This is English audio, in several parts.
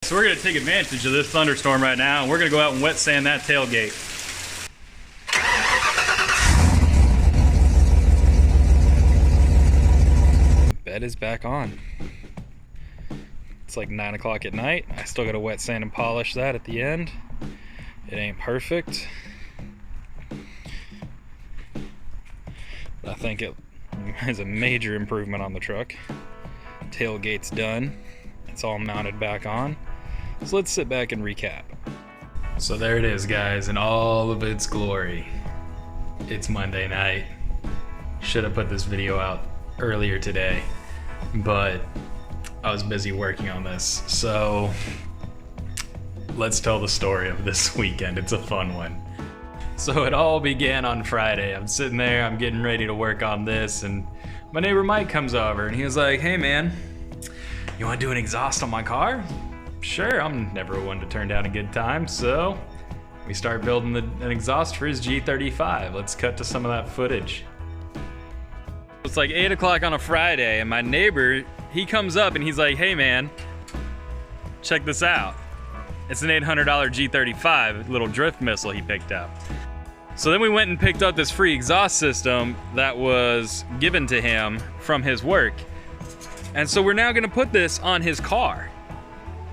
So we're gonna take advantage of this thunderstorm right now, and we're gonna go out and wet sand that tailgate. Bed is back on. It's like 9 o'clock at night. I still gotta wet sand and polish that at the end. It ain't perfect. I think it is a major improvement on the truck. Tailgate's done. It's all mounted back on. So let's sit back and recap. So there it is, guys, in all of its glory. It's Monday night. Should have put this video out earlier today, but I was busy working on this. So let's tell the story of this weekend. It's a fun one. So it all began on Friday. I'm sitting there, I'm getting ready to work on this, and my neighbor Mike comes over and he was like, "Hey man, you wanna do an exhaust on my car?" Sure, I'm never one to turn down a good time, so we start building an exhaust for his G35. Let's cut to some of that footage. It's like 8 o'clock on a Friday, and my neighbor, he comes up and he's like, "Hey man, check this out." It's an $800 G35, little drift missile he picked up. So then we went and picked up this free exhaust system that was given to him from his work. And so we're now gonna put this on his car.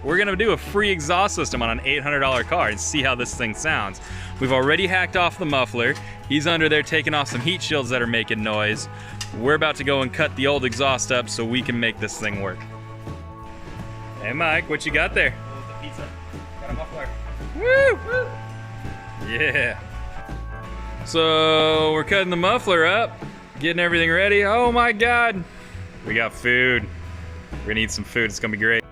We're gonna do a free exhaust system on an $800 car and see how this thing sounds. We've already hacked off the muffler. He's under there taking off some heat shields that are making noise. We're about to go and cut the old exhaust up so we can make this thing work. Hey Mike, what you got there? The pizza. Got a muffler. Woo! Woo! Yeah. So we're cutting the muffler up, getting everything ready. Oh my God, we got food. We're gonna eat some food, it's gonna be great.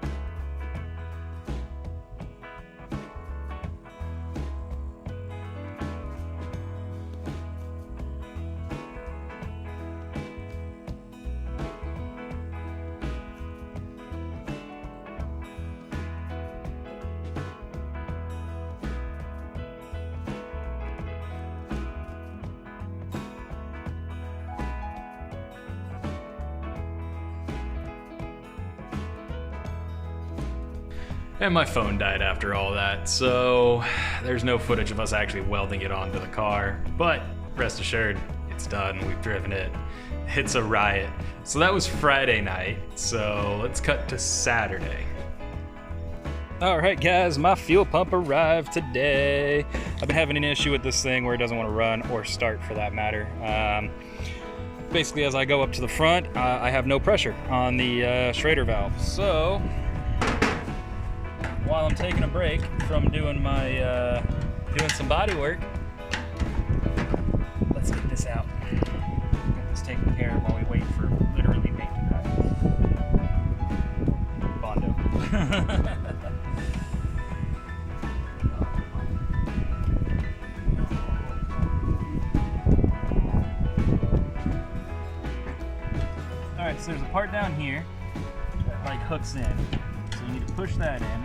And my phone died after all that, so there's no footage of us actually welding it onto the car, but rest assured, it's done, we've driven it. It's a riot. So that was Friday night, so let's cut to Saturday. All right guys, my fuel pump arrived today. I've been having an issue with this thing where it doesn't want to run or start for that matter. Basically, as I go up to the front, I have no pressure on the Schrader valve. So while I'm taking a break from doing my doing some body work, let's get this out. Get this taken care of while we wait for literally paint to dry. Bondo. All right, so there's a part down here that like hooks in. So you need to push that in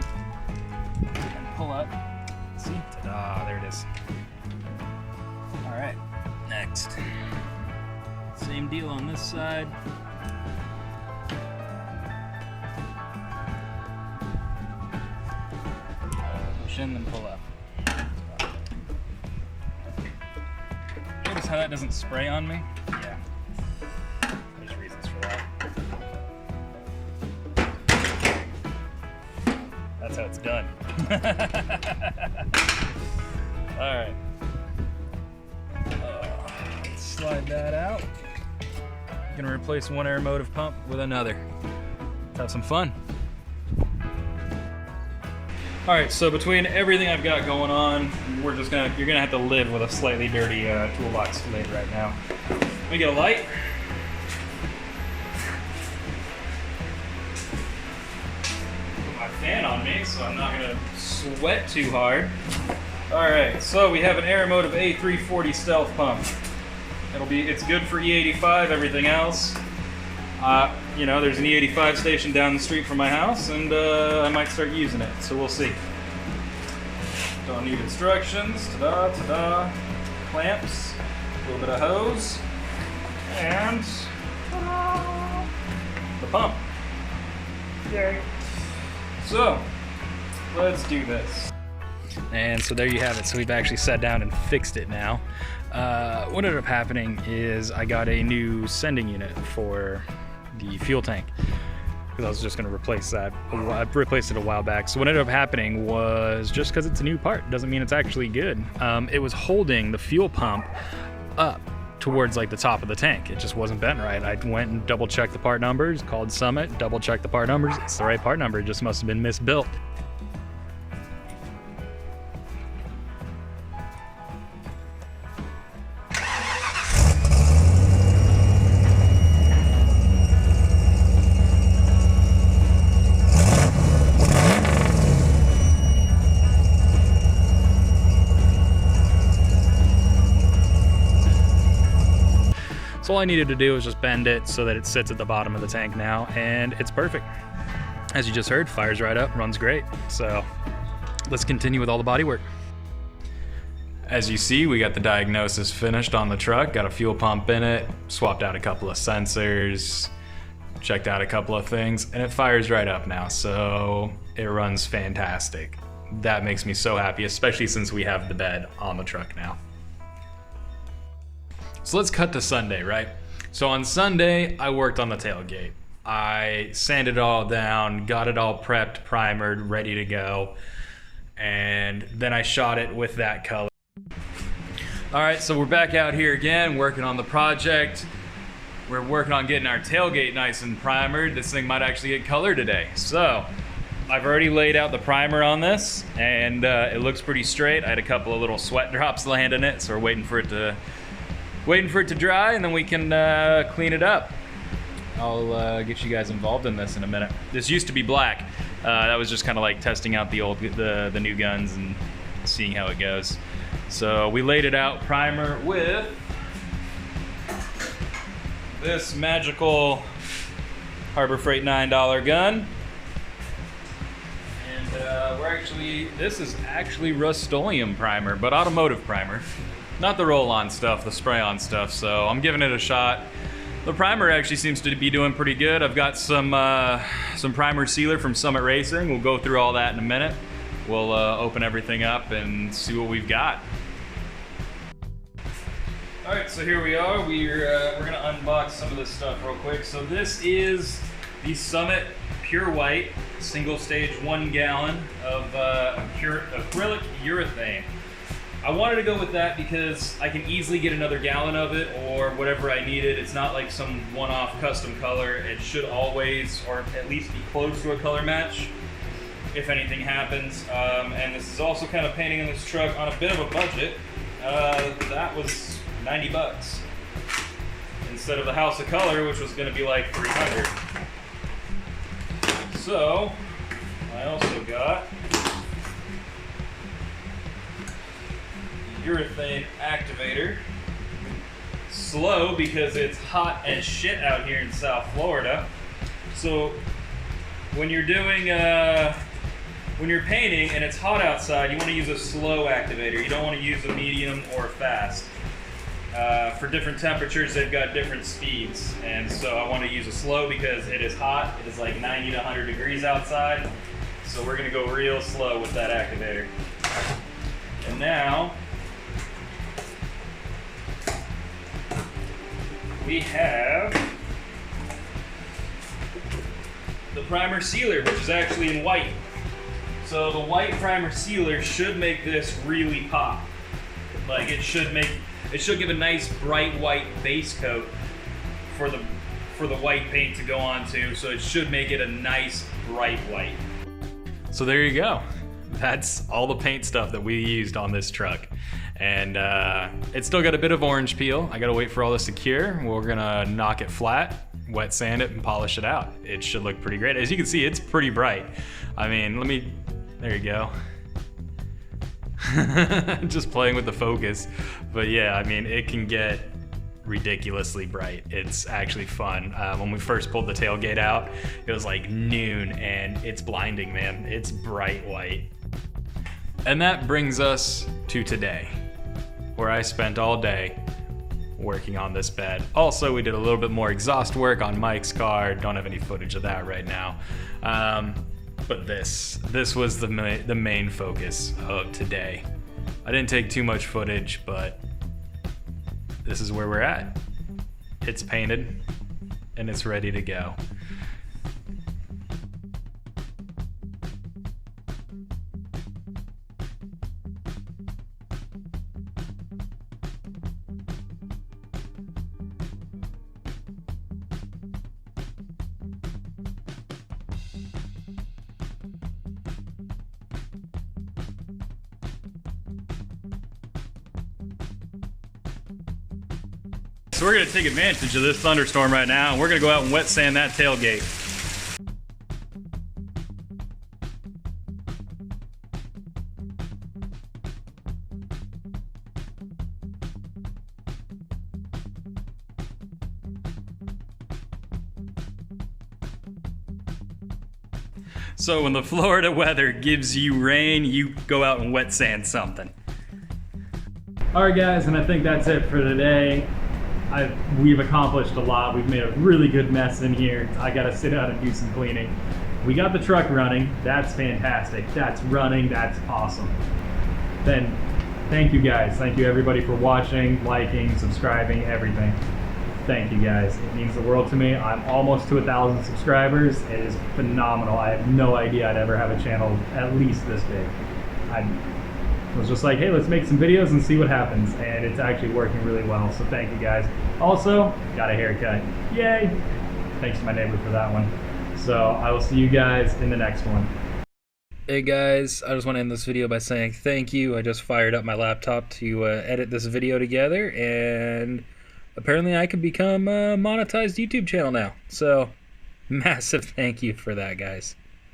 and pull up. See? Ta-da, there it is. All right, next. Same deal on this side. Push in, then pull up. Notice how that doesn't spray on me? Yeah. There's reasons for that. That's how it's done. All right. Let's slide that out. Gonna replace one air motive pump with another. Let's have some fun. All right, so between everything I've got going on, you're gonna have to live with a slightly dirty toolbox lid right now. Let me get a light. My fan on me, so I'm not gonna sweat too hard. All right, so we have an Aeromotive A340 stealth pump. It's good for E85, everything else. You know, there's an E85 station down the street from my house, and I might start using it, so we'll see. Don't need instructions, ta-da, ta-da. Clamps, a little bit of hose, and ta-da, the pump. Yay. So, let's do this. And so there you have it. So we've actually sat down and fixed it now. What ended up happening is I got a new sending unit for the fuel tank, because I was just going to replace that. I replaced it a while back. So what ended up happening was, just because it's a new part doesn't mean it's actually good. It was holding the fuel pump up towards like the top of the tank. It just wasn't bent right. I went and double checked the part numbers, called Summit, double checked the part numbers. It's the right part number. It just must have been misbuilt. So all I needed to do was just bend it so that it sits at the bottom of the tank now, and it's perfect. As you just heard, fires right up, runs great. So let's continue with all the body work. As you see, we got the diagnosis finished on the truck, got a fuel pump in it, swapped out a couple of sensors, checked out a couple of things, and it fires right up now. So it runs fantastic. That makes me so happy, especially since we have the bed on the truck now. So let's cut to Sunday, right? So on Sunday, I worked on the tailgate. I sanded it all down, got it all prepped, primered, ready to go. And then I shot it with that color. All right, so we're back out here again, working on the project. We're working on getting our tailgate nice and primered. This thing might actually get color today. So I've already laid out the primer on this, and it looks pretty straight. I had a couple of little sweat drops land in it, so we're waiting for it to dry, and then we can clean it up. I'll get you guys involved in this in a minute. This used to be black. That was just kind of like testing out the new guns and seeing how it goes. So we laid it out primer with this magical Harbor Freight $9 gun. And this is actually Rust-Oleum primer, but automotive primer. Not the roll-on stuff, the spray-on stuff, so I'm giving it a shot. The primer actually seems to be doing pretty good. I've got some primer sealer from Summit Racing. We'll go through all that in a minute. We'll open everything up and see what we've got. All right, so here we are. We're gonna unbox some of this stuff real quick. So this is the Summit Pure White single stage 1 gallon of acrylic urethane. I wanted to go with that because I can easily get another gallon of it or whatever I needed. It's not like some one-off custom color. It should always, or at least be close to a color match if anything happens. And this is also kind of painting on this truck on a bit of a budget. That was 90 bucks instead of the House of Color, which was going to be like 300. So I also got Urethane Activator. Slow because it's hot as shit out here in South Florida. So when you're doing when you're painting and it's hot outside, you want to use a slow activator. You don't want to use a medium or fast. For different temperatures, they've got different speeds, and so I want to use a slow because it is hot. It is like 90 to 100 degrees outside, so we're going to go real slow with that activator. And now we have the primer sealer, which is actually in white. So the white primer sealer should make this really pop. Like it should give a nice bright white base coat for the white paint to go onto. So it should make it a nice bright white. So there you go. That's all the paint stuff that we used on this truck. And it's still got a bit of orange peel. I gotta wait for all this to cure. We're gonna knock it flat, wet sand it, and polish it out. It should look pretty great. As you can see, it's pretty bright. I mean, there you go. Just playing with the focus. But yeah, I mean, it can get ridiculously bright. It's actually fun. When we first pulled the tailgate out, it was like noon, and it's blinding, man. It's bright white. And that brings us to today, where I spent all day working on this bed. Also, we did a little bit more exhaust work on Mike's car. Don't have any footage of that right now. But this was the main focus of today. I didn't take too much footage, but this is where we're at. It's painted and it's ready to go. So we're gonna take advantage of this thunderstorm right now, and we're gonna go out and wet sand that tailgate. So when the Florida weather gives you rain, you go out and wet sand something. All right guys, and I think that's it for today. We've accomplished a lot. We've made a really good mess in here. I gotta sit down and do some cleaning. We got the truck running. That's fantastic. That's running. That's awesome. Then, thank you guys. Thank you everybody for watching, liking, subscribing, everything. Thank you guys. It means the world to me. I'm almost to 1,000 subscribers. It is phenomenal. I have no idea I'd ever have a channel at least this big. I was just like, hey, let's make some videos and see what happens, and it's actually working really well, so thank you guys. Also, got a haircut. Yay! Thanks to my neighbor for that one. So I will see you guys in the next one. Hey guys, I just want to end this video by saying thank you. I just fired up my laptop to edit this video together, and apparently I could become a monetized YouTube channel now. So massive thank you for that, guys.